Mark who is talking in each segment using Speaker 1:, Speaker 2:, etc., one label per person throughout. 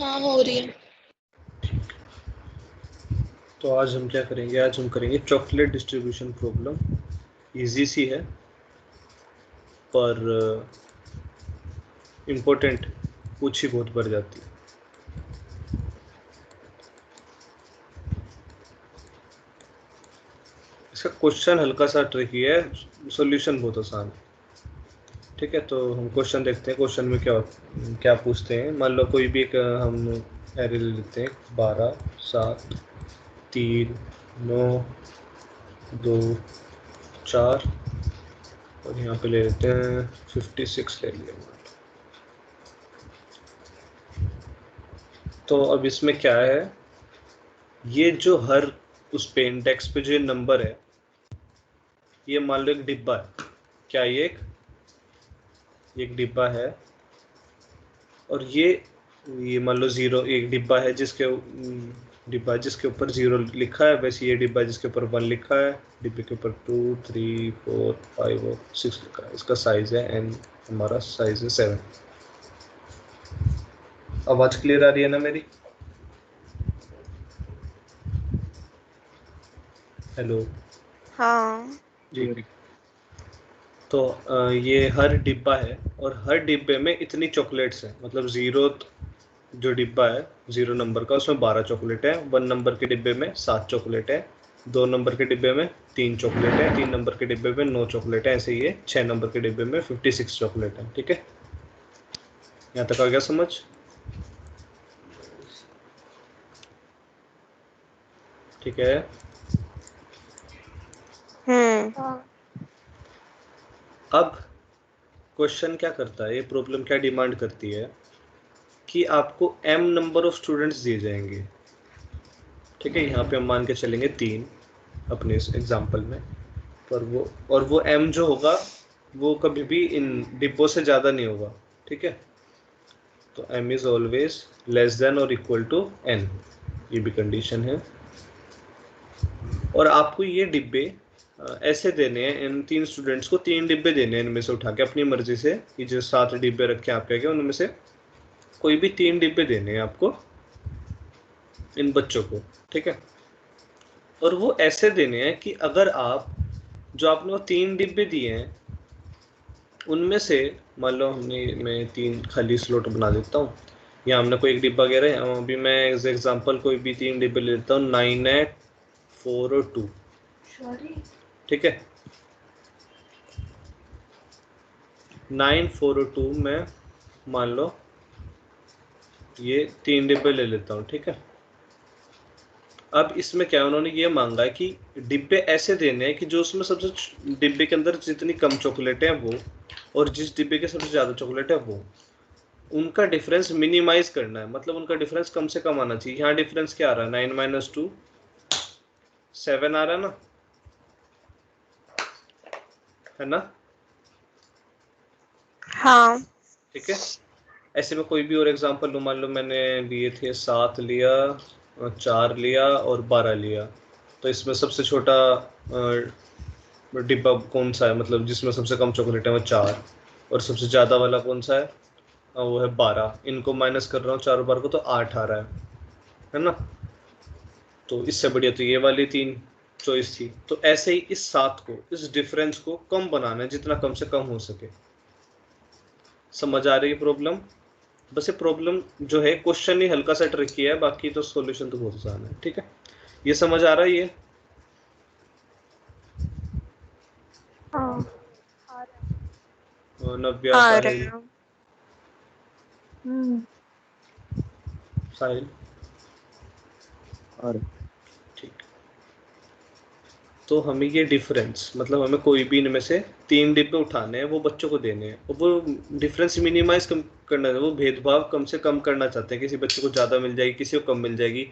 Speaker 1: हाँ हो रही है।
Speaker 2: तो आज हम क्या करेंगे, आज हम करेंगे चॉकलेट डिस्ट्रीब्यूशन प्रॉब्लम। इजी सी है पर इम्पोर्टेंट, पूछी बहुत बढ़ जाती है। इसका क्वेश्चन हल्का सा ट्रिकी है, सॉल्यूशन बहुत आसान है। ठीक है, तो हम क्वेश्चन देखते हैं। क्वेश्चन में क्या क्या पूछते हैं। मान लो कोई भी एक हम एरे ले लेते हैं, 12, 7, 3, 9, 2, 4 और यहाँ पे ले लेते हैं 56 ले लिया। तो अब इसमें क्या है, ये जो हर उस पे इंडेक्स पे जो नंबर है, ये मान लो एक डिब्बा है। क्या ये एक डिब्बा है और ये मान लो जीरो, एक डिब्बा है जिसके ऊपर 0 लिखा है। वैसे ये डिब्बा जिसके ऊपर 1 लिखा है, डिब्बे के ऊपर 2, 3, 4, 5 और 6 लिखा है। इसका साइज है एंड हमारा साइज है 7। आवाज क्लियर आ रही है ना मेरी? हेलो
Speaker 1: हाँ
Speaker 2: जी। तो ये हर डिब्बा है और हर डिब्बे में इतनी चॉकलेट्स हैं। मतलब जीरो जो डिब्बा है 0 नंबर का, उसमें 12 चॉकलेट है। 1 नंबर के डिब्बे में 7 चॉकलेट है। 2 नंबर के डिब्बे में 3 चॉकलेट है। 3 नंबर के डिब्बे में 9 चॉकलेट है। ऐसे ही 6 नंबर के डिब्बे में 56 चॉकलेट है। ठीक है, यहाँ तक आ गया समझ? ठीक है। अब क्वेश्चन क्या करता है, ये प्रॉब्लम क्या डिमांड करती है कि आपको m नंबर ऑफ स्टूडेंट्स दिए जाएंगे। ठीक है, यहाँ पे हम मान के चलेंगे 3 अपने इस एग्जाम्पल में। पर वो m जो होगा वो कभी भी इन डिब्बों से ज़्यादा नहीं होगा। ठीक है, तो m is always less than और इक्वल टू n, ये भी कंडीशन है। और आपको ये डिब्बे ऐसे देने हैं, इन 3 स्टूडेंट्स को 3 डिब्बे देने हैं इनमें से उठा के अपनी मर्जी से। ये जो 7 डिब्बे रखे आपके आगे, उनमें से कोई भी 3 डिब्बे देने हैं आपको इन बच्चों को। ठीक है, और वो ऐसे देने हैं कि अगर आप जो आपने वो 3 डिब्बे दिए हैं उनमें से, मान लो मैं 3 खाली स्लॉट बना देता हूँ। यहाँ हमने कोई एक डिब्बा कह रहे हैं, अभी मैं एज एग्जाम्पल कोई भी 3 डिब्बे ले लेता हूँ, 9 है, 4 और 2। ठीक है, 9, 4 और 2 में मान लो ये 3 डिब्बे ले लेता हूँ। ठीक है, अब इसमें क्या उन्होंने ये मांगा है कि डिब्बे ऐसे देने हैं कि जो उसमें सबसे डिब्बे के अंदर जितनी कम चॉकलेट है वो, और जिस डिब्बे के सबसे ज़्यादा चॉकलेट है वो, उनका डिफरेंस मिनिमाइज करना है। मतलब उनका डिफरेंस कम से कम आना चाहिए। यहाँ डिफरेंस क्या आ रहा है, 9 - 2 7 आ रहा है ना, है ना?
Speaker 1: हाँ।
Speaker 2: ठीक है, ऐसे में कोई भी और एग्जांपल लो। मान लो मैंने लिए थे 7 लिया, 4 लिया और 12 लिया। तो इसमें सबसे छोटा डिब्बा कौन सा है, मतलब जिसमें सबसे कम चॉकलेट है, वो 4। और सबसे ज़्यादा वाला कौन सा है, वो है 12। इनको माइनस कर रहा हूँ चारों बार को, तो 8 आ रहा है ना? तो इससे बढ़िया तो ये वाली 3 चॉइस थी। तो ऐसे ही इस 7 को, इस डिफरेंस को कम बनाना है, जितना कम से कम हो सके। समझ आ रही है प्रॉब्लम? बस ये प्रॉब्लम जो है, क्वेश्चन ही हल्का सा ट्रिकी है, बाकी तो सॉल्यूशन तो बहुत आसान है। ठीक है, ये समझ आ रहा है ये?
Speaker 1: हाँ
Speaker 2: नव्या,
Speaker 1: आ रहे
Speaker 2: साहिल,
Speaker 1: हैं।
Speaker 2: साहिल,
Speaker 3: और
Speaker 2: ठीक। तो हमें ये डिफरेंस, मतलब हमें कोई भी इनमें से 3 डिब्बे उठाने हैं, वो बच्चों को देने हैं, और वो डिफरेंस मिनिमाइज करना है। वो भेदभाव कम से कम करना चाहते हैं, किसी बच्चे को ज़्यादा मिल जाएगी, किसी को कम मिल जाएगी।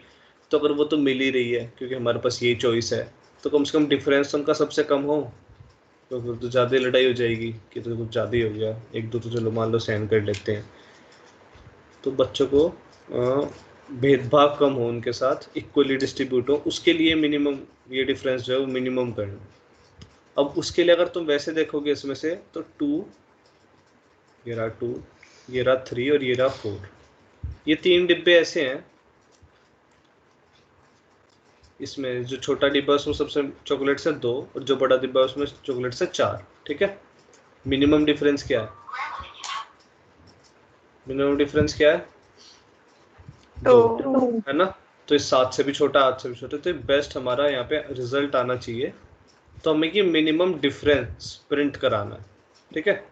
Speaker 2: तो अगर वो तो मिल ही रही है क्योंकि हमारे पास यही चॉइस है, तो कम से कम डिफरेंस उनका सबसे कम हो। तो फिर तो ज़्यादा ही लड़ाई हो जाएगी कि तो कुछ ज़्यादा ही हो गया, एक दो तो चलो मान लो सहन कर लेते हैं। तो बच्चों को भेदभाव कम हो, उनके साथ इक्वली डिस्ट्रीब्यूट हो, उसके लिए मिनिमम ये डिफरेंस जो है वो मिनिमम करना। अब उसके लिए अगर तुम वैसे देखोगे इसमें से, तो 2, ये रहा 2, ये रहा 3 और ये रहा 4। ये 3 डिब्बे ऐसे हैं, इसमें जो छोटा डिब्बा है उसमें सबसे चॉकलेट्स है 2 और जो बड़ा डिब्बा है उसमें चॉकलेट्स है 4। ठीक है, मिनिमम डिफरेंस क्या है? मिनिमम डिफरेंस क्या है? 2 है ना। तो इस 7 से भी छोटा 8 से भी छोटा, तो बेस्ट हमारा यहाँ पे रिजल्ट आना चाहिए। तो हमें ये मिनिमम डिफरेंस प्रिंट कराना है। ठीक है,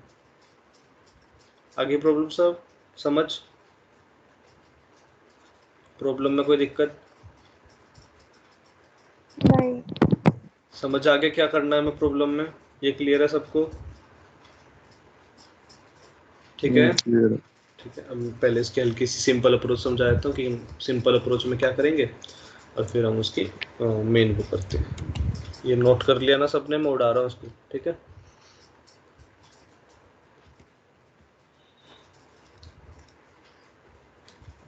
Speaker 2: आगे प्रॉब्लम सब समझ? प्रॉब्लम में कोई दिक्कत
Speaker 1: नहीं।
Speaker 2: समझ आगे क्या करना है हमें प्रॉब्लम में? ये क्लियर है सबको? ठीक है,
Speaker 3: क्लियर है।
Speaker 2: ठीक है। अब पहले इसकी हल्की सी सिंपल अप्रोच समझा देता हूँ कि सिंपल अप्रोच में क्या करेंगे और फिर हम उसकी मेन वो करते हैं। ये नोट कर लिया ना सबने? मैं उड़ा रहा हूँ उसको। ठीक है,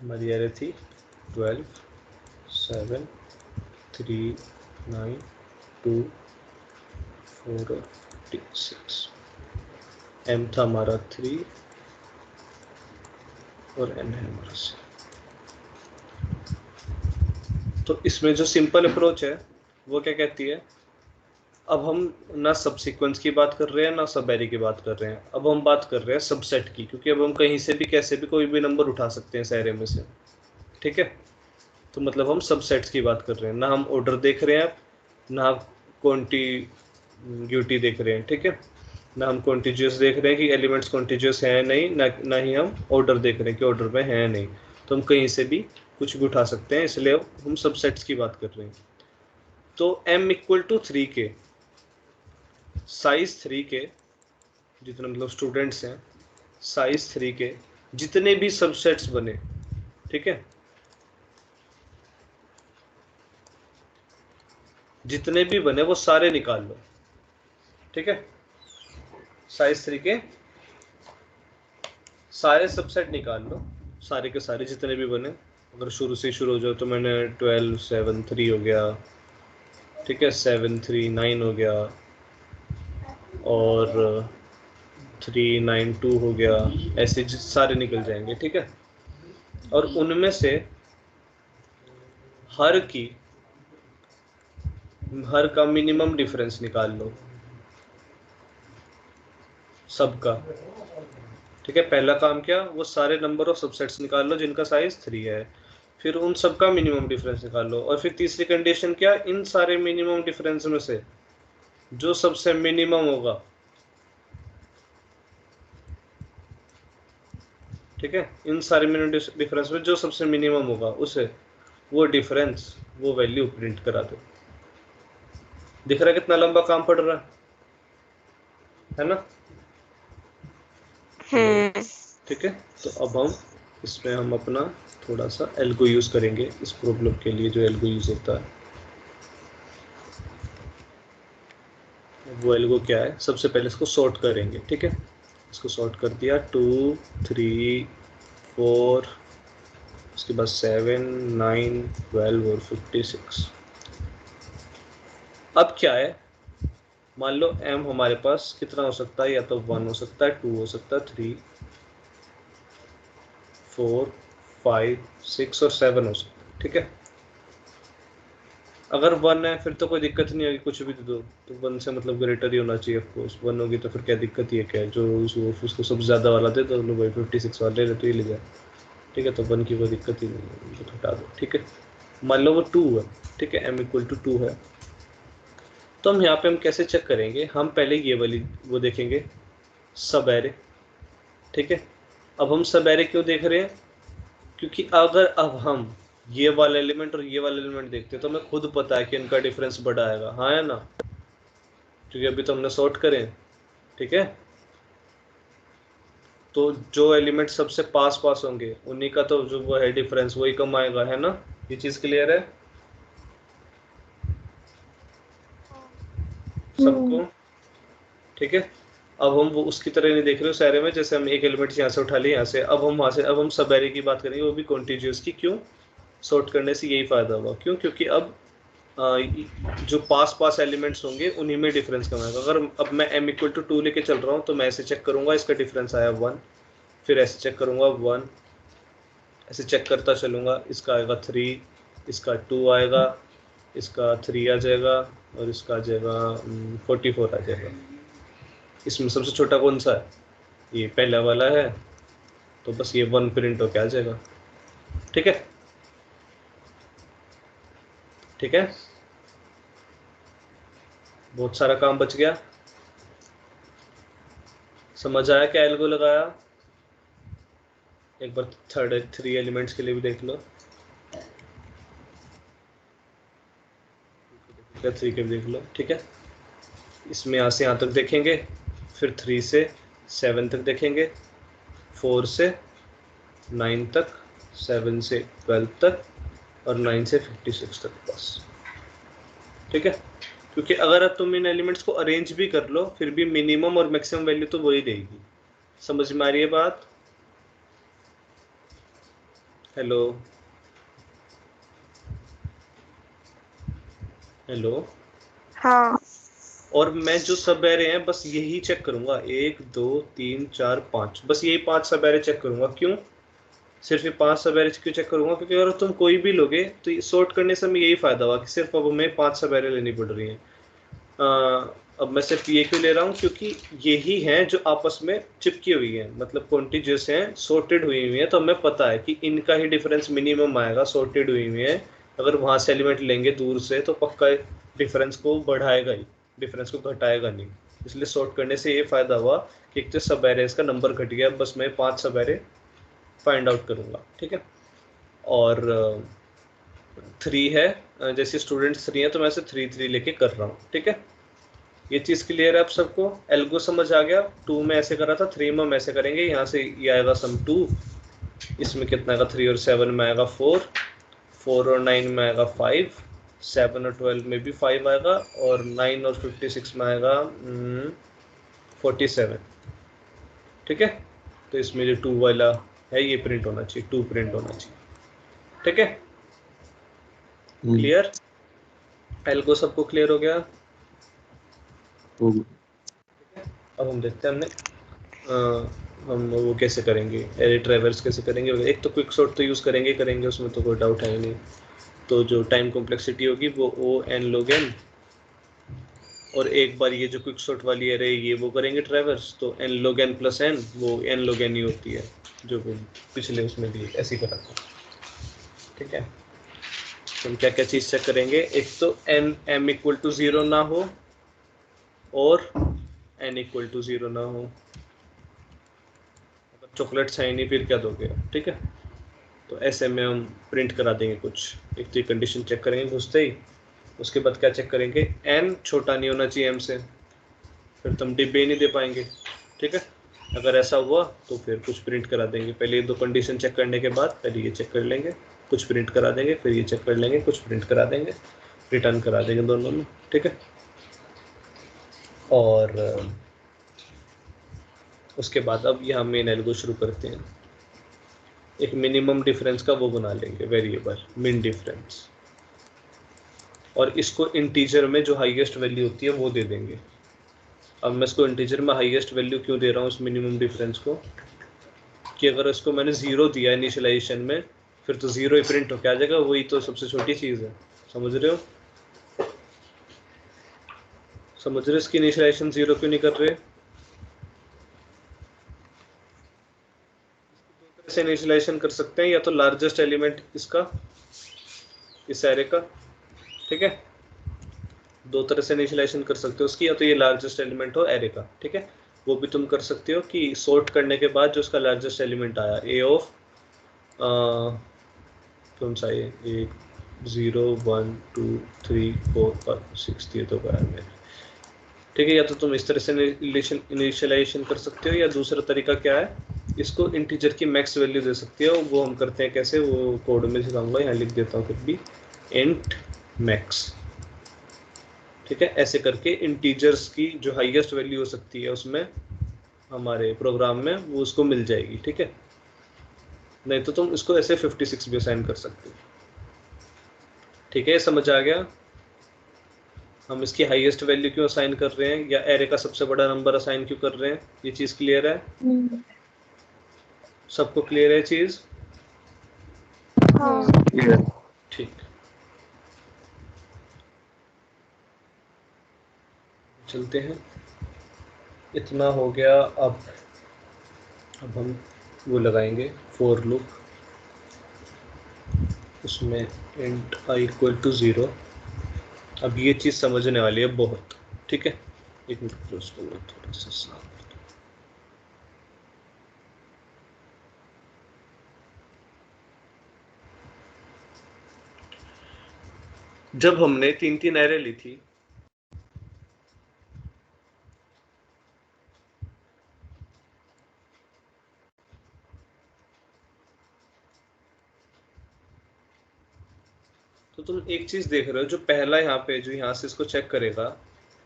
Speaker 2: हमारी एरे थी 12 7 3 9 2 4 और 56। एम था हमारा 3 और एन है हमारा 6। तो इसमें जो सिंपल अप्रोच है वो क्या कहती है? अब हम ना सब सीक्वेंस की बात कर रहे हैं ना सब एरे की बात कर रहे हैं, अब हम बात कर रहे हैं सबसेट की, क्योंकि अब हम कहीं से भी कैसे भी कोई भी नंबर उठा सकते हैं इस एरे में से। ठीक है, तो मतलब हम सबसेट्स की बात कर रहे हैं, ना हम ऑर्डर देख रहे हैं ना क्वांटिटी देख रहे हैं। ठीक है, ना हम कॉन्टिजियस देख रहे हैं कि एलिमेंट्स कॉन्टिजियस हैं नहीं, ना ही हम ऑर्डर देख रहे हैं कि ऑर्डर में है नहीं। तो हम कहीं से भी कुछ भी उठा सकते हैं, इसलिए हम सबसेट्स की बात कर रहे हैं। तो m इक्वल टू 3 के साइज 3 के जितने मतलब स्टूडेंट्स हैं, साइज 3 के जितने भी सबसेट्स बने, ठीक है, जितने भी बने वो सारे निकाल लो। ठीक है, साइज 3 के सारे सबसेट निकाल लो, सारे के सारे जितने भी बने। अगर शुरू से शुरू हो जाओ तो मैंने 12 7 3 हो गया, ठीक है, 7 3 9 हो गया और 3 9 2 हो गया, ऐसे सारे निकल जाएंगे। ठीक है, और उनमें से हर का मिनिमम डिफरेंस निकाल लो सबका। ठीक है, पहला काम क्या, वो सारे नंबर ऑफ सबसेट्स निकाल लो जिनका साइज 3 है, फिर उन सबका मिनिमम डिफरेंस निकाल लो, और फिर तीसरी कंडीशन क्या, इन सारे मिनिमम डिफरेंस में से जो सबसे मिनिमम होगा, ठीक है, इन सारे मिनिमम डिफरेंस में जो सबसे मिनिमम होगा उसे वो डिफरेंस वो वैल्यू प्रिंट करा दो। दिख रहा है कितना लंबा काम पड़ रहा है ना? ठीक है, तो अब हम इसमें हम अपना थोड़ा सा एल्गो यूज करेंगे इस प्रॉब्लम के लिए। जो एल्गो यूज होता है वो एल्गो क्या है, सबसे पहले इसको सॉर्ट करेंगे। ठीक है, इसको सॉर्ट कर दिया 2 3 4, उसके बाद 7 9 12 और 56। अब क्या है, मान लो m हमारे पास कितना हो सकता है, या तो 1 हो सकता है, 2 हो सकता है, 3 4 5 6 और 7 हो सकता है। ठीक है, अगर 1 है फिर तो कोई दिक्कत नहीं होगी, कुछ भी दे दो, तो 1 से मतलब ग्रेटर ही होना चाहिए ऑफकोर्स। 1 होगी तो फिर क्या दिक्कत, ये क्या है, जो उसको सबसे ज़्यादा वाला दे दो, लो भाई 56 वाले ले तो ये ले जाए। ठीक है, तो 1 की कोई दिक्कत ही नहीं, तो हटा दो। ठीक है, मान लो वो 2 है, ठीक है, m इक्वल टू 2 है, तो हम यहाँ पे हम कैसे चेक करेंगे, हम पहले ये वाली वो देखेंगे सब एरे। ठीक है, अब हम सब एरे क्यों देख रहे हैं, क्योंकि अगर अब हम ये वाला एलिमेंट और ये वाला एलिमेंट देखते हैं तो हमें खुद पता है कि इनका डिफरेंस बड़ा आएगा, हाँ है ना, क्योंकि अभी तो हमने सॉर्ट करें। ठीक है, तो जो एलिमेंट सबसे पास पास होंगे उन्हीं का तो जो वो है डिफरेंस वही कम आएगा, है ना। ये चीज क्लियर है सबको? ठीक है, अब हम वो उसकी तरह नहीं देख रहे उस एरे में, जैसे हम एक एलिमेंट यहाँ से उठा लिए यहाँ से, अब हम वहाँ से, अब हम सब एरे की बात करेंगे, वो भी कॉन्टिजियस की। क्यों, सॉर्ट करने से यही फायदा होगा। क्यों, क्योंकि अब जो पास पास एलिमेंट्स होंगे उन्हीं में डिफरेंस कम आएगा। अगर अब मैं m इक्वल टू 2 लेके चल रहा हूँ तो मैं ऐसे चेक करूंगा इसका डिफरेंस आया 1, फिर ऐसे चेक करूंगा 1, ऐसे चेक करता चलूँगा, इसका आएगा 3, इसका 2 आएगा, इसका 3 आ जाएगा और इसका आ जाएगा 44 आ जाएगा। इसमें सबसे छोटा कौन सा है? ये पहला वाला है, तो बस ये 1 प्रिंट होके आ जाएगा। ठीक है, ठीक है, बहुत सारा काम बच गया। समझ आया क्या एल्गो लगाया? एक बार 3 एलिमेंट्स के लिए भी देख लो, 3 के भी देख लो। ठीक है, इसमें यहाँ से यहाँ तक देखेंगे, फिर 3 से 7 तक देखेंगे, 4 से 9 तक, 7 से 12 तक और 9 से 56 तक बस। ठीक है, क्योंकि अगर तुम इन एलिमेंट्स को अरेंज भी कर लो फिर भी मिनिमम और मैक्सिमम वैल्यू तो वही देगी। समझ में आ रही है बात? Hello hello.
Speaker 1: हाँ।
Speaker 2: और मैं जो सब एरे हैं बस यही चेक करूंगा, 1 2 3 4 5, बस यही 5 सब एरे चेक करूंगा। क्यों सिर्फ ये 5 सब एरे क्यों चेक करूंगा? क्योंकि अगर तुम कोई भी लोगे तो सॉर्ट करने से हमें यही फायदा हुआ कि सिर्फ अब हमें 5 सब एरे लेनी पड़ रही हैं। अब मैं सिर्फ ये क्यों ले रहा हूँ? क्योंकि यही हैं जो आपस में चिपकी हुई हैं, मतलब क्वांटिटीज हैं, सॉर्टेड हुई हुई हैं, तो हमें पता है कि इनका ही डिफरेंस मिनिमम आएगा, सॉर्टेड हुई हुई है। अगर वहां से एलिमेंट लेंगे दूर से तो पक्का डिफरेंस को बढ़ाएगा ही, डिफरेंस को घटाएगा नहीं। इसलिए सॉर्ट करने से ये फायदा हुआ कि एक तो सब एरेज का नंबर घट गया, बस मैं 5 सब एरे फाइंड आउट करूंगा। ठीक है, और 3 है, जैसे स्टूडेंट्स 3 है तो मैं इसे 3 3 लेके कर रहा हूँ। ठीक है, ये चीज़ क्लियर है आप सबको? एल्गो समझ आ गया? 2 में ऐसे करा था, 3 में हम ऐसे करेंगे। यहाँ से ये आएगा सम 2, इसमें कितना आएगा? 3 और 7 में आएगा 4, 4 और 9 में आएगा 5, 7 और 12 में भी 5 आएगा और 9 और 56 में आएगा 47। ठीक है, तो इसमें जो 2 वाला है ये प्रिंट होना चाहिए, 2 प्रिंट होना चाहिए। ठीक है, क्लियर? एल्गो सबको क्लियर हो गया? अब हम देखते हैं हम वो कैसे करेंगे, एरे ट्रैवर्स कैसे करेंगे। एक तो क्विक सॉर्ट तो यूज़ करेंगे, उसमें तो कोई डाउट है ही नहीं। तो जो टाइम कॉम्प्लेक्सिटी होगी वो O(n log n), और एक बार ये जो क्विक सॉर्ट वाली एरे ये वो करेंगे ट्रैवर्स, तो n log n plus n वो n log n ही होती है, जो वो पिछले उसमें भी ऐसे ही करा था। ठीक है, तो हम क्या क्या चीज़ चेक करेंगे? एक तो m = 0 ना हो और n = 0 ना हो। अगर चॉकलेट्स है नहीं फिर क्या दोगे? ठीक है, तो ऐसे में हम प्रिंट करा देंगे कुछ। एक तो ये कंडीशन चेक करेंगे घुसते ही, उसके बाद क्या चेक करेंगे? n छोटा नहीं होना चाहिए m से, फिर तो हम डिब्बे नहीं दे पाएंगे। ठीक है, अगर ऐसा हुआ तो फिर कुछ प्रिंट करा देंगे। पहले ये 2 कंडीशन चेक करने के बाद पहले ये चेक कर लेंगे, कुछ प्रिंट करा देंगे, फिर ये चेक कर लेंगे, कुछ प्रिंट करा देंगे, रिटर्न करा देंगे दोनों में। ठीक है, और उसके बाद अब यहाँ मेन एल्गो शुरू करते हैं। एक मिनिमम डिफरेंस का वो बना लेंगे वेरिएबल, मिन डिफरेंस, और इसको इंटीजर में जो हाईएस्ट वैल्यू होती है वो दे देंगे। अब मैं इसको इंटीजर में हाईएस्ट वैल्यू क्यों दे रहा हूँ इस मिनिमम डिफरेंस को? कि अगर इसको मैंने 0 दिया इनिशियलाइजेशन में फिर तो 0 ही प्रिंट होके आ जाएगा, वही तो सबसे छोटी चीज़ है। समझ रहे हो? समझ रहे हो इसकी इनिशियलाइजेशन 0 क्यों नहीं कर रहे? से इनिशियलाइजेशन कर सकते हैं, या तो लार्जेस्ट एलिमेंट इसका, इस एरे का, ठीक है, 2 तरह से इनिशियलाइजेशन कर सकते हो उसकी, या तो ये लार्जेस्ट एलिमेंट हो एरे का। ठीक है, वो भी तुम कर सकते हो कि सॉर्ट करने के बाद जो उसका लार्जेस्ट एलिमेंट आया ए ऑफ कौन सा ये 0 1 2 3 4 5 6 दिए तो गया मेरे। ठीक है, या तो तुम इस तरह से इनिशियलाइजेशन कर सकते हो, या दूसरा तरीका क्या है, इसको इंटीजर की मैक्स वैल्यू दे सकते हो। वो हम करते हैं कैसे, वो कोड में सिखाऊंगा, यहाँ लिख देता हूँ फिर भी, इंट मैक्स। ठीक है, ऐसे करके इंटीजर्स की जो हाईएस्ट वैल्यू हो सकती है उसमें हमारे प्रोग्राम में वो उसको मिल जाएगी। ठीक है, नहीं तो तुम इसको ऐसे 56 भी असाइन कर सकते हो। ठीक है, समझ आ गया? हम इसकी हाईएस्ट वैल्यू क्यों असाइन कर रहे हैं, या एरे का सबसे बड़ा नंबर असाइन क्यों कर रहे हैं, ये चीज़ क्लियर है? सबको क्लियर है चीज़?
Speaker 1: हाँ।
Speaker 3: क्लियर।
Speaker 2: ठीक, चलते हैं, इतना हो गया। अब हम वो लगाएंगे फॉर लूप, उसमें इंट आई इक्वल टू 0। अब ये चीज़ समझने वाली है बहुत, ठीक है। एक मिनट क्लोज करो थोड़ा सा साफ। जब हमने 3 एरे ली थी, तो तुम एक चीज देख रहे हो, जो पहला यहाँ पे जो यहाँ से इसको चेक करेगा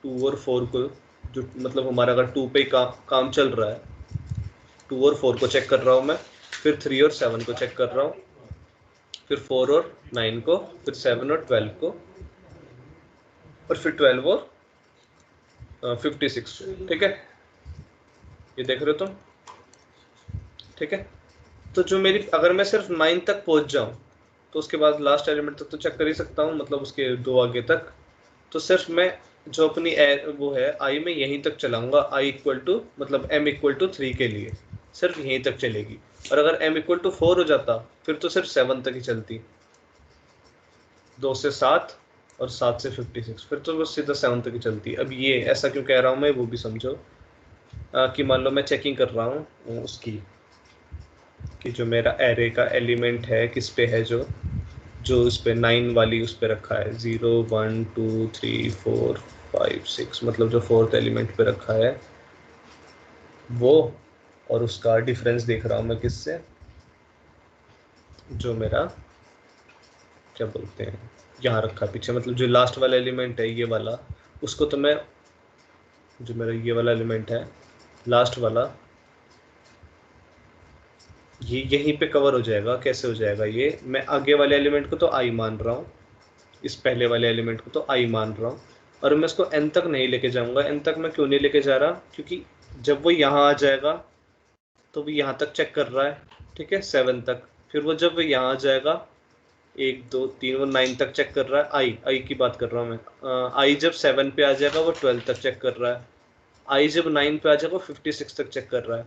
Speaker 2: 2 और 4 को, जो मतलब हमारा अगर 2 पे ही काम चल रहा है, 2 और 4 को चेक कर रहा हूँ मैं, फिर 3 और 7 को चेक कर रहा हूँ, फिर 4 और 9 को, फिर 7 और 12 को, और फिर 12 और 56, ठीक है। ये देख रहे हो तुम, ठीक है। तो जो मेरी, अगर मैं सिर्फ 9 तक पहुंच जाऊं, तो उसके बाद लास्ट एलिमेंट तक तो चेक कर ही सकता हूँ, मतलब उसके 2 आगे तक। तो सिर्फ मैं जो अपनी वो है आई में यहीं तक चलाऊंगा, आई इक्वल टू मतलब m इक्वल टू 3 के लिए सिर्फ यहीं तक चलेगी। और अगर m इक्वल टू 4 हो जाता, फिर तो सिर्फ 7 तक ही चलती, 2 से 7 और 7 से 56, फिर तो बस सीधा 7 तक ही चलती। अब ये ऐसा क्यों कह रहा हूँ मैं, वो भी समझो। कि मान लो मैं चेकिंग कर रहा हूँ उसकी, कि जो मेरा एरे का एलिमेंट है किस पे है, जो उस पे 9 वाली उस पे रखा है, 0 1 2 3 4 5 6, मतलब जो 4th एलिमेंट पे रखा है वो, और उसका डिफरेंस देख रहा हूँ मैं किससे, जो मेरा क्या बोलते हैं यहाँ रखा पीछे, मतलब जो लास्ट वाला एलिमेंट है ये वाला, उसको तो मैं, जो मेरा ये वाला एलिमेंट है लास्ट वाला, ये यहीं पे कवर हो जाएगा। कैसे हो जाएगा ये, मैं आगे वाले एलिमेंट को तो आई मान रहा हूँ, इस पहले वाले एलिमेंट को तो आई मान रहा हूँ, और मैं इसको n तक नहीं लेके जाऊंगा। n तक मैं क्यों नहीं लेके जा रहा, क्योंकि जब वो यहाँ आ जाएगा तो वो यहाँ तक चेक कर रहा है, ठीक है, 7 तक। फिर वो जब वो यहाँ आ जाएगा 1 2 3, वो 9 तक चेक कर रहा है, आई की बात कर रहा हूँ मैं। आई जब 7 पे आ जाएगा वो 12 तक चेक कर रहा है, आई जब 9 पे आ जाएगा वो 56 तक चेक कर रहा है।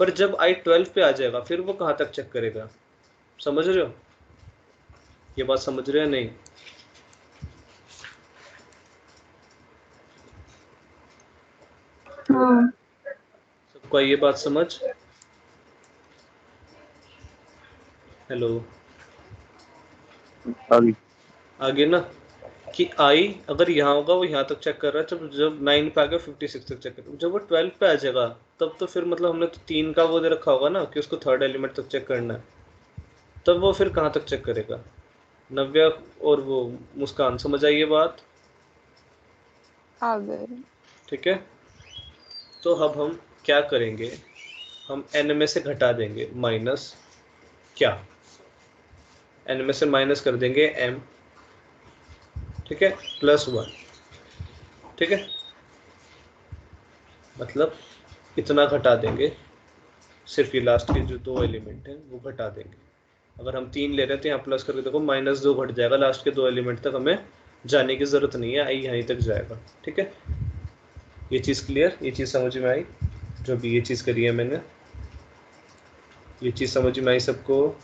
Speaker 2: पर जब आई 12 पे आ जाएगा फिर वो कहाँ तक चेक करेगा, समझ रहे हो, ये बात समझ रहे हो नहीं?
Speaker 1: हाँ।
Speaker 2: सबको ये बात समझ? हेलो,
Speaker 3: आगे।
Speaker 2: आगे ना, कि आई अगर यहाँ होगा वो यहाँ तक चेक कर रहा है, जब जब 9 पे आ गया 56 तक चेक कर रहा है, जब वो 12 पे आ जाएगा तब तो फिर मतलब हमने तो 3 का वो दे रखा होगा ना कि उसको 3rd एलिमेंट तक चेक करना है, तब वो फिर कहाँ तक चेक करेगा। नव्या और वो मुस्कान, समझ आई ये बात?
Speaker 1: आ गए।
Speaker 2: ठीक है, तो अब हम क्या करेंगे, हम n में से घटा देंगे माइनस, क्या n में से माइनस कर देंगे m, ठीक है, +1, ठीक है, मतलब इतना घटा देंगे, सिर्फ ये लास्ट के जो 2 एलिमेंट हैं वो घटा देंगे। अगर हम 3 ले रहे थे यहाँ प्लस करके देखो -2 घट जाएगा, लास्ट के 2 एलिमेंट तक हमें जाने की जरूरत नहीं है, आई यहीं तक जाएगा, ठीक है। ये चीज़ क्लियर, ये चीज़ समझ में आई, जो भी ये चीज़ करी है मैंने, ये चीज़ समझ में आई सबको?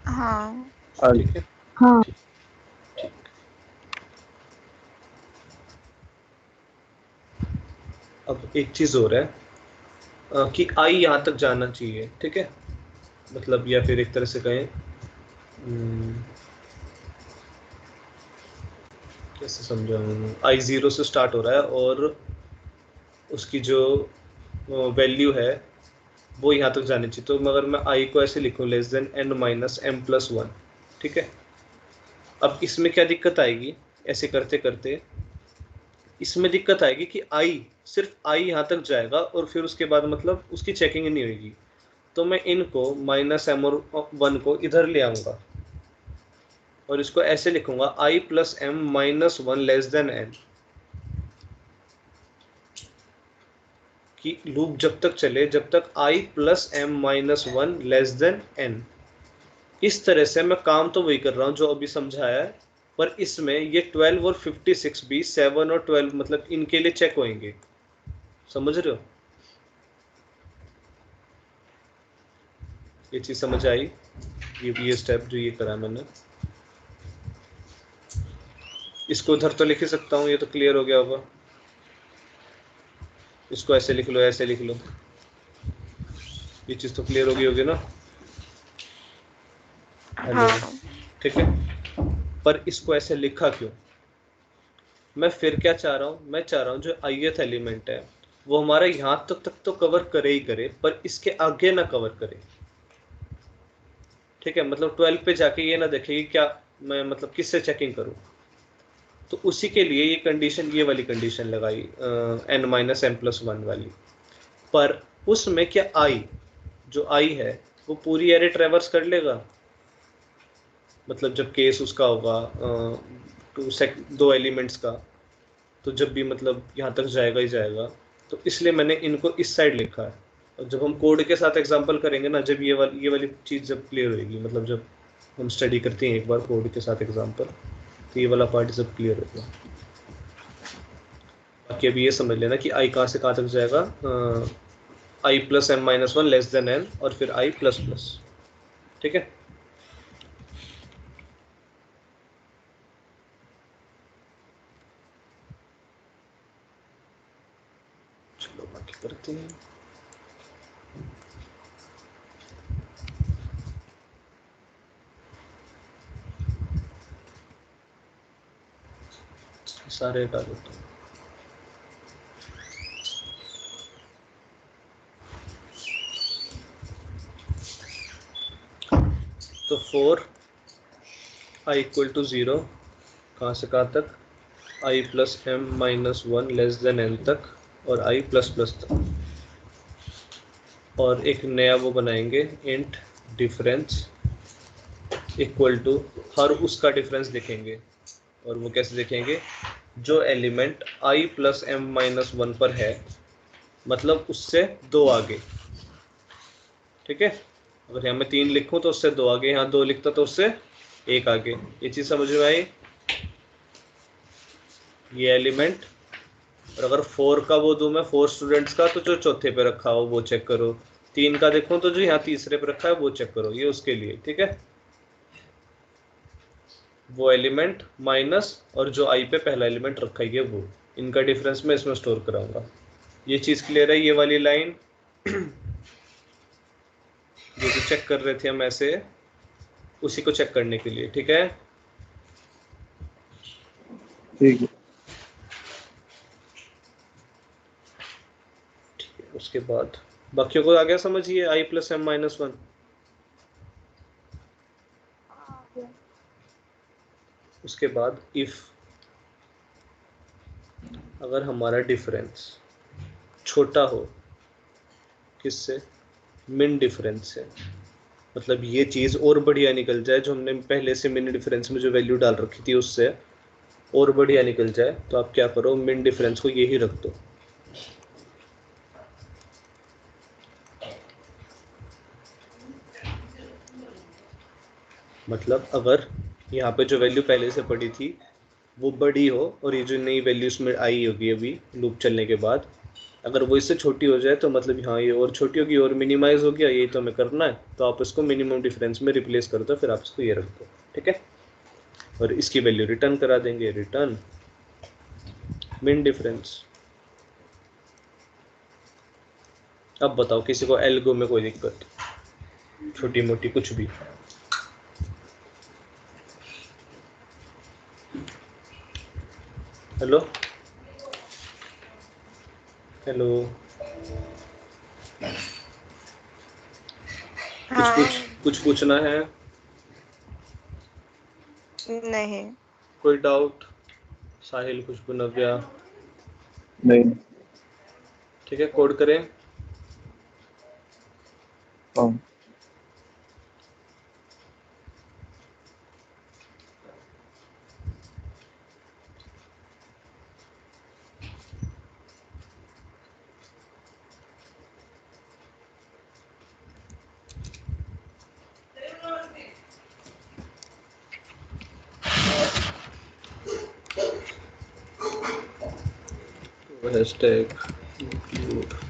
Speaker 1: हाँ।
Speaker 3: आगे।
Speaker 2: ठीक है,
Speaker 1: हाँ।
Speaker 2: ठीक। अब एक चीज़ और है, कि आई यहाँ तक जाना चाहिए, ठीक है, मतलब या फिर एक तरह से कहें, कैसे समझाऊँ, आई 0 से स्टार्ट हो रहा है और उसकी जो वैल्यू है वो यहाँ तक जानी चाहिए। तो मगर मैं आई को ऐसे लिखूँ n - m+1, ठीक है। अब इसमें क्या दिक्कत आएगी, ऐसे करते करते इसमें दिक्कत आएगी कि आई, सिर्फ आई यहाँ तक जाएगा और फिर उसके बाद मतलब उसकी चेकिंग नहीं होगी। तो मैं इनको -m और 1 को इधर ले आऊँगा और इसको ऐसे लिखूंगा i + m - 1 n, कि लूप जब तक चले जब तक i + m - 1 n, इस तरह से मैं काम तो वही कर रहा हूँ जो अभी समझाया है, पर इसमें ये 12 और 56 भी 7 और 12 मतलब इनके लिए चेक होंगे, समझ रहे हो? ये चीज समझ आई? ये स्टेप जो ये करा मैंने, इसको उधर तो लिख ही सकता हूँ, ये तो क्लियर हो गया होगा। इसको ऐसे लिख लो, ऐसे लिख लो, ये चीज तो क्लियर हो गई होगी ना? हेलो,
Speaker 1: हाँ।
Speaker 2: ठीक है। पर इसको ऐसे लिखा क्यों? मैं फिर क्या चाह रहा हूँ, मैं चाह रहा हूँ जो ith एलिमेंट है वो हमारा यहाँ तक तो कवर करे ही करे, पर इसके आगे ना कवर करे, ठीक है? मतलब 12 पे जाके ये ना देखे कि क्या मैं मतलब किससे चेकिंग करूँ। तो उसी के लिए ये कंडीशन, ये वाली कंडीशन लगाई n-m+1 वाली। पर उसमें क्या आई, जो आई है वो पूरी एरे ट्रेवर्स कर लेगा? मतलब जब केस उसका होगा दो एलिमेंट्स का, तो जब भी मतलब यहाँ तक जाएगा ही जाएगा। तो इसलिए मैंने इनको इस साइड लिखा है। और जब हम कोड के साथ एग्जांपल करेंगे ना, जब ये वाली चीज़ जब क्लियर होगी, मतलब जब हम स्टडी करते हैं एक बार कोड के साथ एग्जांपल, तो ये वाला पार्ट जब क्लियर होगा। बाकी अभी ये समझ लेना कि आई कहाँ से कहाँ तक जाएगा, i+m-1 लेस देन n और फिर i++, ठीक है? चलो बाकी करते हैं। सारे हटा देते हैं। तो 4 i = 0 कहाँ से कहाँ तक, i+m-1 लेस देन n तक और i++ तक। और एक नया वो बनाएंगे इंट डिफरेंस इक्वल टू, हर उसका डिफरेंस देखेंगे। और वो कैसे देखेंगे? जो एलिमेंट i+m-1 पर है, मतलब उससे 2 आगे, ठीक है? अगर यहाँ मैं 3 लिखूं तो उससे 2 आगे, यहाँ 2 लिखता तो उससे 1 आगे। ये चीज समझ में आई? ये एलिमेंट, और अगर 4 का वो दूं मैं 4 स्टूडेंट्स का, तो जो चौथे पे रखा हो वो चेक करो। 3 का देखूं तो जो यहाँ तीसरे पे रखा है वो चेक करो। ये उसके लिए, ठीक है? वो एलिमेंट माइनस और जो आई पे पहला एलिमेंट रखा है वो, इनका डिफरेंस मैं इसमें स्टोर कराऊंगा। ये चीज क्लियर है? ये वाली लाइन जो भी चेक कर रहे थे हम ऐसे, उसी को चेक करने के लिए, ठीक है?
Speaker 3: ठीक है।
Speaker 2: उसके बाद बाकियों को आ गया समझ? ये i+m-1। उसके बाद इफ अगर हमारा डिफरेंस छोटा हो किससे, मिन डिफरेंस से, मतलब ये चीज़ और बढ़िया निकल जाए, जो हमने पहले से मिन डिफरेंस में जो वैल्यू डाल रखी थी उससे और बढ़िया निकल जाए, तो आप क्या करो, मिन डिफरेंस को यही रख दो। मतलब अगर यहाँ पे जो वैल्यू पहले से पड़ी थी वो बड़ी हो, और ये जो नई वैल्यू इसमें आई होगी अभी लूप चलने के बाद, अगर वो इससे छोटी हो जाए, तो मतलब हाँ ये और छोटी होगी और मिनिमाइज हो गया, यही तो हमें करना है। तो आप इसको मिनिमम डिफरेंस में रिप्लेस कर दो, फिर आप इसको ये रख दो, ठीक है? और इसकी वैल्यू रिटर्न करा देंगे, रिटर्न मिन डिफरेंस। अब बताओ किसी को एल्गो में कोई दिक्कत, छोटी मोटी कुछ भी? हेलो हेलो,
Speaker 1: हाँ।
Speaker 2: कुछ पूछना है?
Speaker 1: नहीं।
Speaker 2: कोई डाउट? साहिल, खुशबू, नव्या?
Speaker 3: नहीं।
Speaker 2: ठीक है, कोड करें।
Speaker 3: हाँ।
Speaker 2: हैशटैग इंक्लूड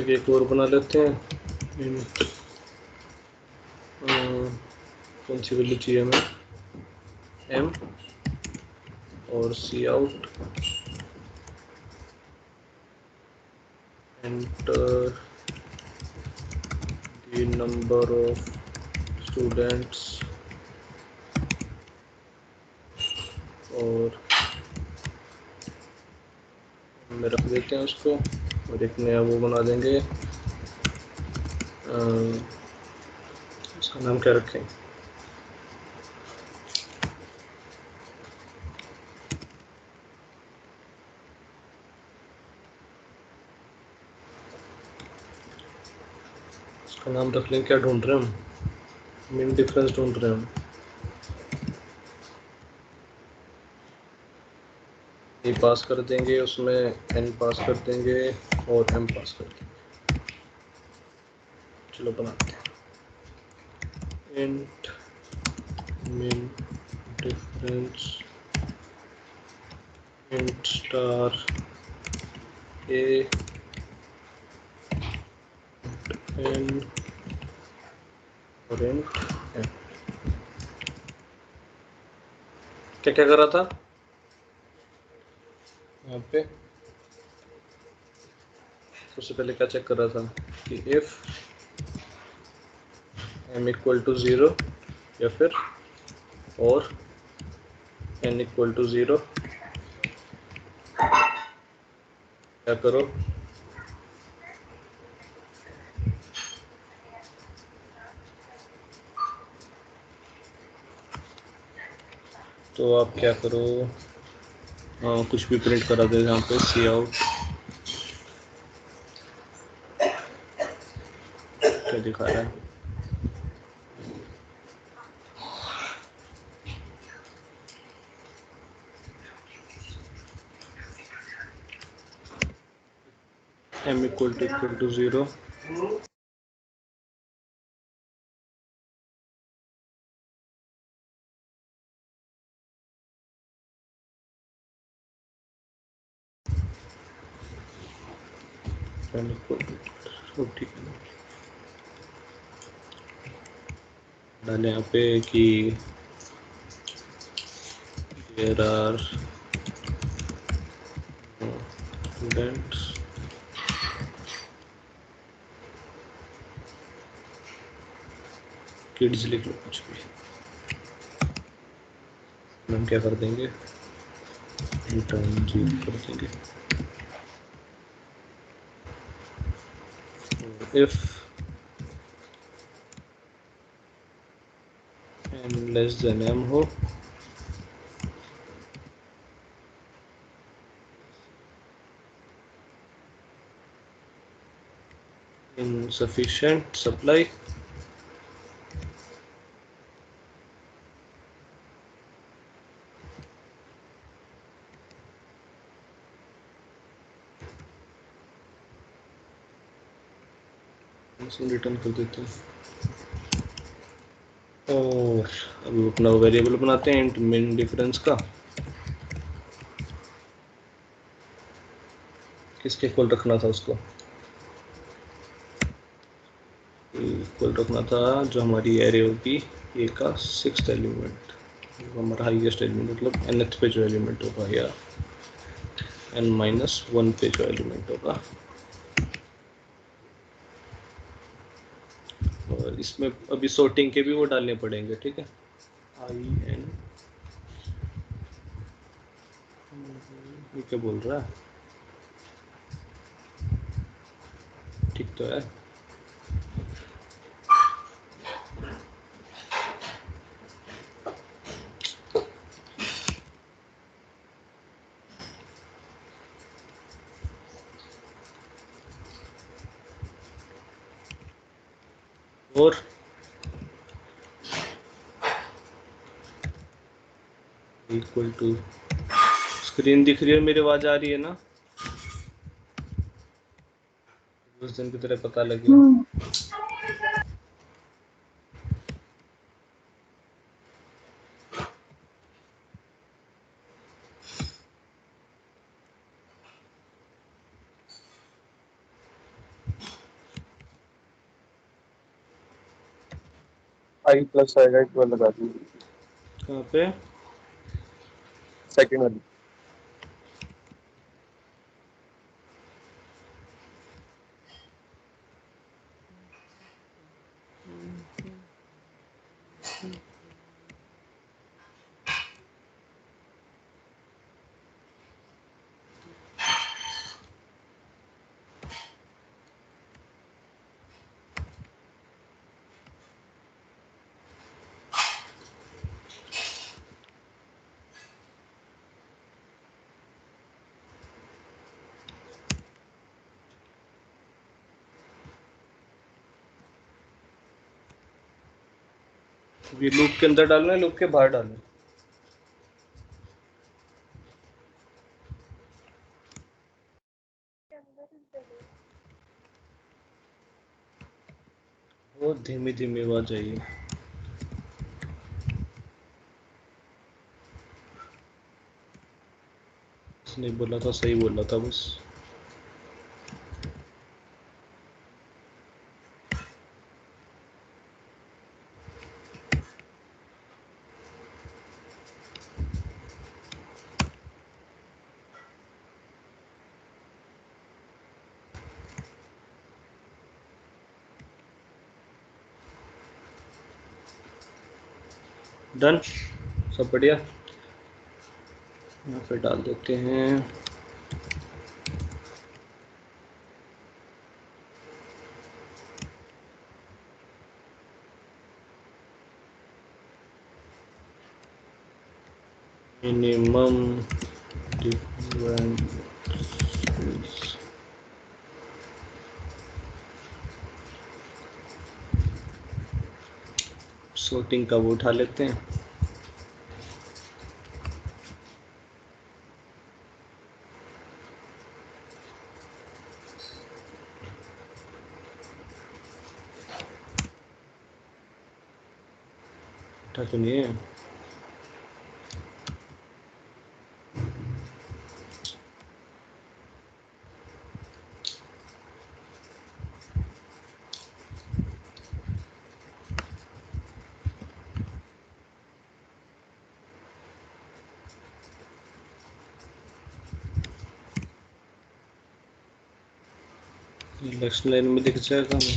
Speaker 2: एक और बना लेते हैं। कौन सी वैल्यू चाहिए हमें? m और सी out enter the number of students और में रख देते हैं उसको और एक नया वो बना देंगे। उसका नाम क्या रखें? उसका नाम रख लें। क्या ढूंढ रहे हैं हम? मीन डिफरेंस ढूंढ रहे हैं हम। ये पास कर देंगे, उसमें n पास कर देंगे और m पास कर देंगे। चलो बनाते हैं। int min difference int star a n और int m। क्या क्या कर रहा था यहाँ पे? सबसे पहले क्या चेक कर रहा था कि if m इक्वल टू 0 या फिर और n इक्वल टू 0 क्या करो? तो आप क्या करो? कुछ भी प्रिंट करा दे यहाँ पे सी आउट। क्या दिखा रहा है? m इक्वल टू 0 ठीक है। डाले यहाँ पे कि there are students किड्स लिख लो कुछ भी। हम क्या कर देंगे? रिटर्न 0 कर देंगे। if n less than m हो insufficient supply रिटर्न कर देते हैं। और अब अपना वेरिएबल बनाते हैं इंट मिन डिफरेंस का। किसके इक्वल रखना था उसको? इक्वल रखना था जो हमारी एरे होगी ए का 6th एलिमेंट, हमारा हाईएस्ट एलिमेंट मतलब nth पे जो एलिमेंट होगा या n-1 पे जो एलिमेंट होगा। और इसमें अभी सॉर्टिंग के भी वो डालने पड़ेंगे, ठीक है। in ये क्या बोल रहा है? ठीक तो है। और इक्वल टू, स्क्रीन दिख रही है, मेरी आवाज आ रही है ना? उस दिन की तरह पता लगे।
Speaker 3: आई प्लस आएगा, एक बार लगा दीजिए
Speaker 2: कहाँ पे?
Speaker 3: सेकंड वाली।
Speaker 2: ये लूप के अंदर डालना है, लूप के बाहर डालना है? वो धीमी धीमी आवाज आई है। नहीं बोला था, सही बोला था बस। डन, सब बढ़िया। यहाँ पे डाल देते हैं मिनिमम डिफरेंस। sorting का वो उठा लेते हैं। उठा तो नहीं है। नेक्स्ट लाइन में दिख जाएगा हमें।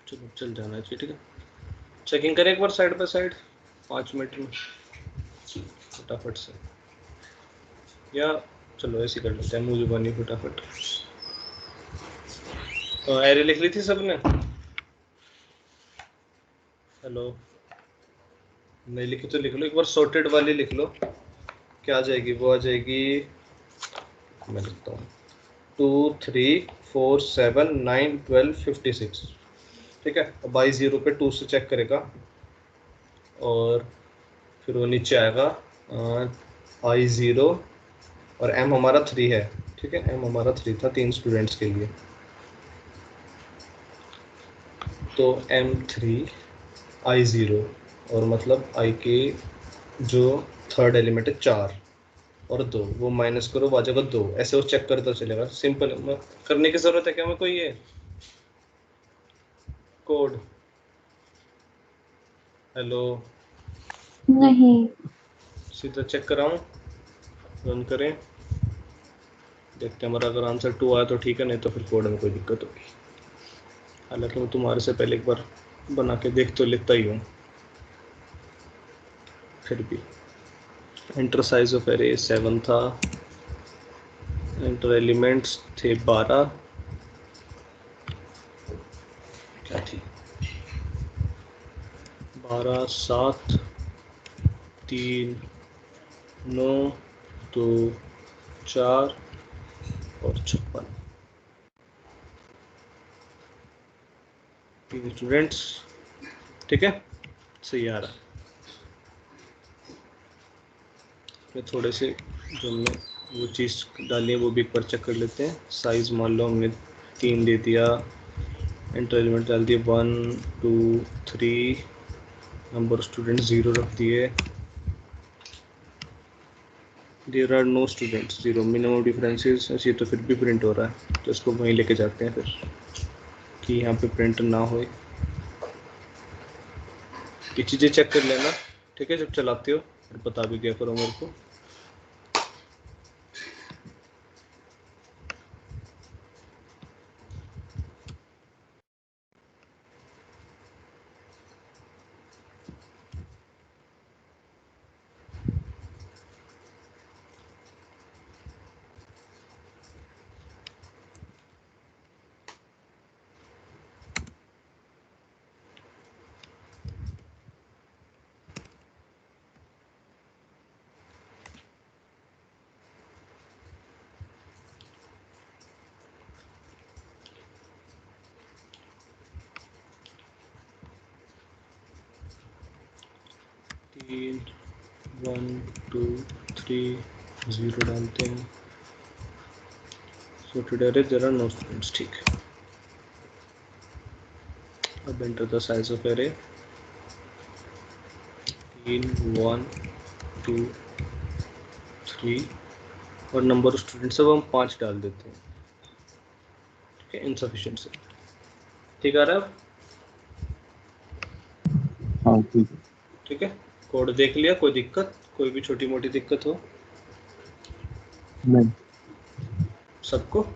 Speaker 2: चलो चल जाना चाहिए, ठीक है। चेकिंग करें एक बार साइड बाय साइड 5 मिनट में फटाफट से, या चलो ऐसे कर लेते हैं मुंह जुबानी फटाफट। एरे लिख ली थी सबने? हेलो, नहीं लिखी तो लिख लो, एक बार सॉर्टेड वाली लिख लो। क्या आ जाएगी? वो आ जाएगी, मैं लिखता हूँ 2 3 4 7 9 12 56, ठीक है। अब आई 0 पे 2 से चेक करेगा और फिर वो नीचे आएगा आई 0 और एम हमारा 3 है, ठीक है। एम हमारा 3 था 3 स्टूडेंट्स के लिए, तो M3 I0 और मतलब I के जो थर्ड एलिमेंट है 4 और 2, वो माइनस करो, आ जाएगा 2। ऐसे वो चेक करता चलेगा। सिंपल करने की जरूरत है क्या मैं कोई ये कोड? हेलो,
Speaker 4: नहीं,
Speaker 2: सीधा चेक कराऊं? रन करें, देखते हैं हमारा अगर आंसर 2 आया तो ठीक है, नहीं तो फिर कोड में कोई दिक्कत होगी। हालांकि मैं तुम्हारे से पहले एक बार बना के देख तो लेता ही हूँ, फिर भी। एंटर साइज ऑफ एरे 7 था, इंटर एलिमेंट्स थे 12, क्या थी 12, 7, 3, 9, 2, 4 और 56 3 स्टूडेंट्स। ठीक है, सही आ रहा है। मैं थोड़े से जो हमने वो चीज़ डाली है वो भी एक बार चेक कर लेते हैं। साइज मान लो हमने 3 दे दिया, इंटर एलिमेंट डाल दिए 1, 2, 3, नंबर स्टूडेंट 0 रख दिए। There are no students 0, minimum differences. ऐसे तो फिर भी प्रिंट हो रहा है, तो इसको वहीं लेके जाते हैं फिर कि यहाँ पे प्रिंट ना हो। ये चीज़ें चेक कर लेना, ठीक है, जब चलाते हो फिर बता भी दिया करो मेरे को। तीन 1, 2, 3, 0 डालते हैं। sorted array, there are no students। ठीक है, अब enter the size of array। 3, 1, 2, 3 और नंबर ऑफ स्टूडेंट्स अब हम 5 डाल देते हैं। ठीक है, इनसफिशिएंट से। ठीक आ रहा है अब?
Speaker 3: हाँ ठीक है।
Speaker 2: ठीक है, कोड देख लिया? कोई दिक्कत, कोई भी छोटी मोटी दिक्कत हो
Speaker 3: नहीं।
Speaker 2: सबको?